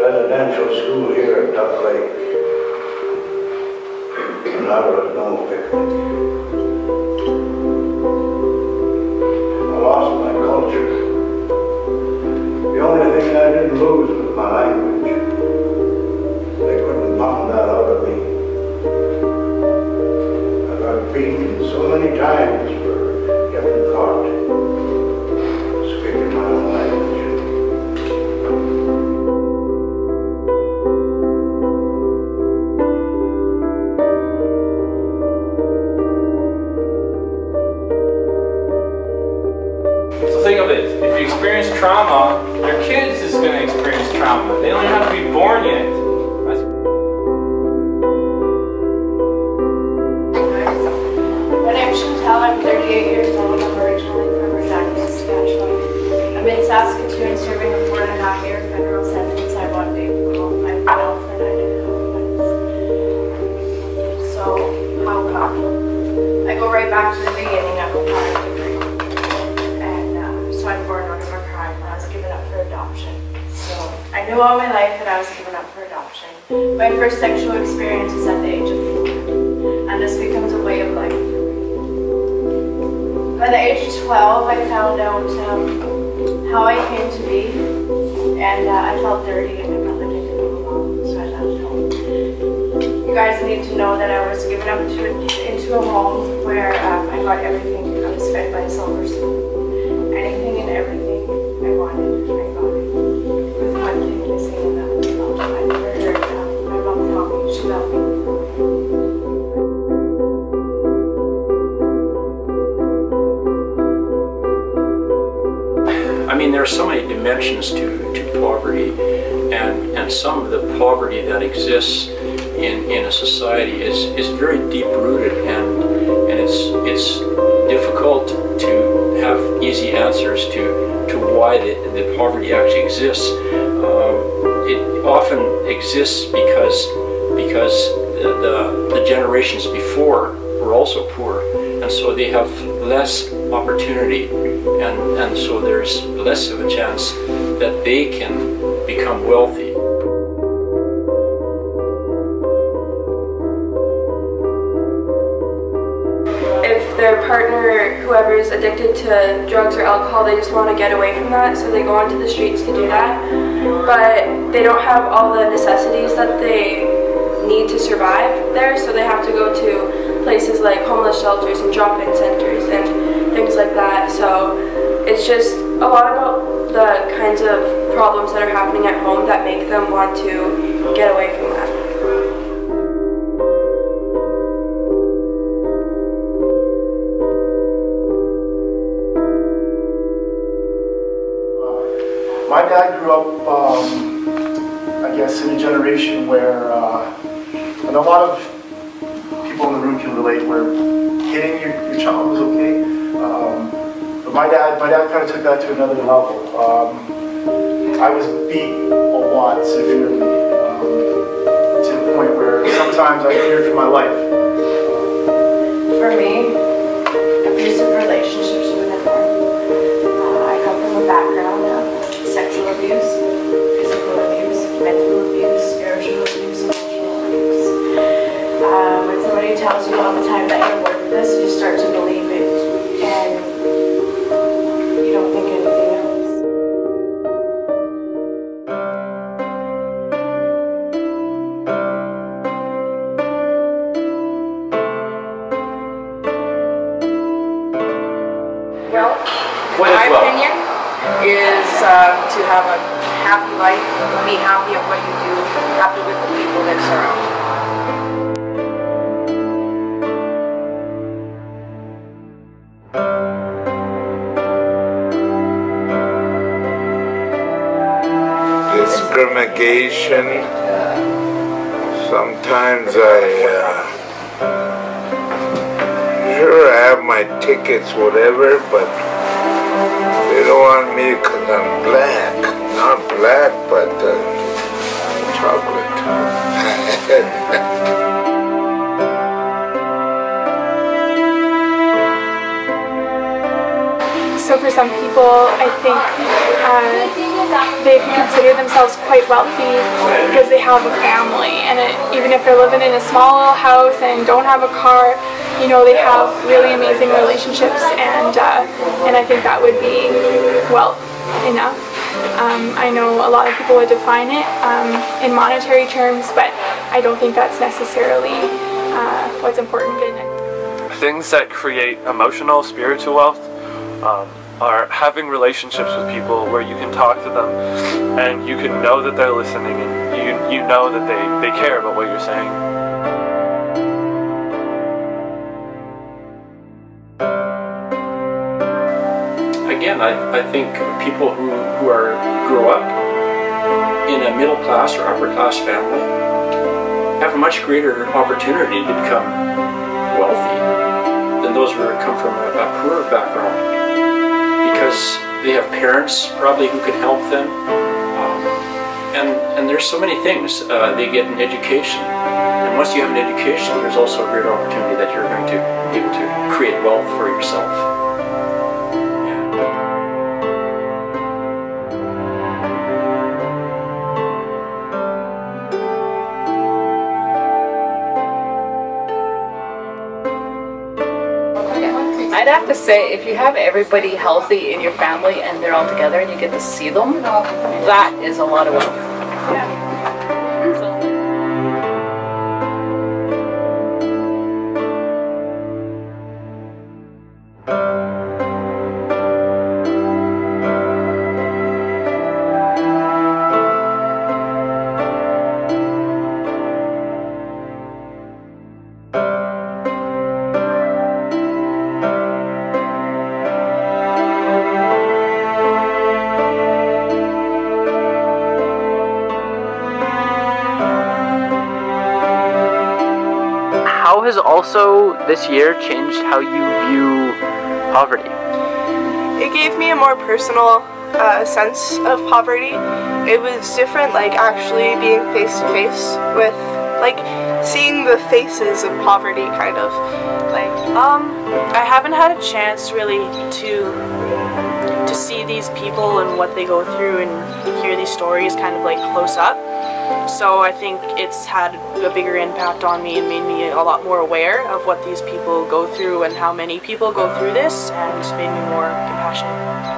residential school here at Duck Lake. And I was no victim. I lost my culture. The only thing I didn't lose was my language. They couldn't pound that out of me. I got beaten so many times for getting caught speaking my own language. So think of it, if you experience trauma, your kids is going to experience trauma. They don't even have to be born yet. My name's Chantel, I'm 38 years old. I'm originally from Rosthern, Saskatchewan. I'm in Saskatoon serving a 4.5-year federal sentence. I want to call my girlfriend. I didn't have friends. So, how come? I go right back to the beginning. I'm a product degree. So I'm born out of a crime and I was given up for adoption. So I knew all my life that I was given up for adoption. My first sexual experience was at the age of 4. And this becomes a way of life for me. By the age of 12, I found out how I came to be. And I felt dirty and I felt like I didn't belong. So I left home. You guys need to know that I was given up into a home where I got everything. I was fed by a silver spoon. Anything and everything I wanted, I got it. With one thing missing, and that was love. I never heard my mom tell me she loved me. I mean, there are so many dimensions to poverty, and some of the poverty that exists in a society is very deep-rooted, and it's difficult to have easy answers to why the poverty actually exists. It often exists because the generations before were also poor, and so they have less opportunity, and so there's less of a chance that they can become wealthy. Their partner, whoever is addicted to drugs or alcohol, they just want to get away from that, so they go onto the streets to do that. But they don't have all the necessities that they need to survive there, so they have to go to places like homeless shelters and drop-in centers and things like that. So it's just a lot about the kinds of problems that are happening at home that make them want to get away from that. My dad grew up, I guess, in a generation where, and a lot of people in the room can relate, where hitting your child was okay. But my dad kind of took that to another level. I was beat a lot severely, to the point where sometimes I feared for my life. For me, abusive relationships were important. I come from a background of sexual abuse, physical abuse, mental abuse, spiritual abuse, emotional abuse. When somebody tells you all the time that you're worthless, you start to believe it, and you don't think anything else. Well, my opinion is to have a happy life, be happy at what you do, happy with the people that surround you. Discrimination. Sometimes sure I have my tickets, whatever, but they don't want me because I'm black. Not black, but chocolate. So for some people, I think they can consider themselves quite wealthy because they have a family, and even if they're living in a small little house and don't have a car, you know, they have really amazing relationships, and I think that would be wealth enough. I know a lot of people would define it in monetary terms, but I don't think that's necessarily what's important. Things that create emotional, spiritual wealth are having relationships with people where you can talk to them and you can know that they're listening, and you know that they care about what you're saying. Again, I think people who grow up in a middle class or upper class family have a much greater opportunity to become wealthy than those who come from a poorer background, because they have parents probably who can help them, and there's so many things. They get an education, and once you have an education, there's also a greater opportunity that you're going to be able to create wealth for yourself. I'd have to say, if you have everybody healthy in your family and they're all together and you get to see them, that is a lot of wealth. Yeah. How has also this year changed how you view poverty? It gave me a more personal sense of poverty. It was different, like actually being face to face with, like seeing the faces of poverty, kind of. Like, I haven't had a chance really to see these people and what they go through and hear these stories kind of like close up. So I think it's had a bigger impact on me and made me a lot more aware of what these people go through and how many people go through this, and made me more compassionate.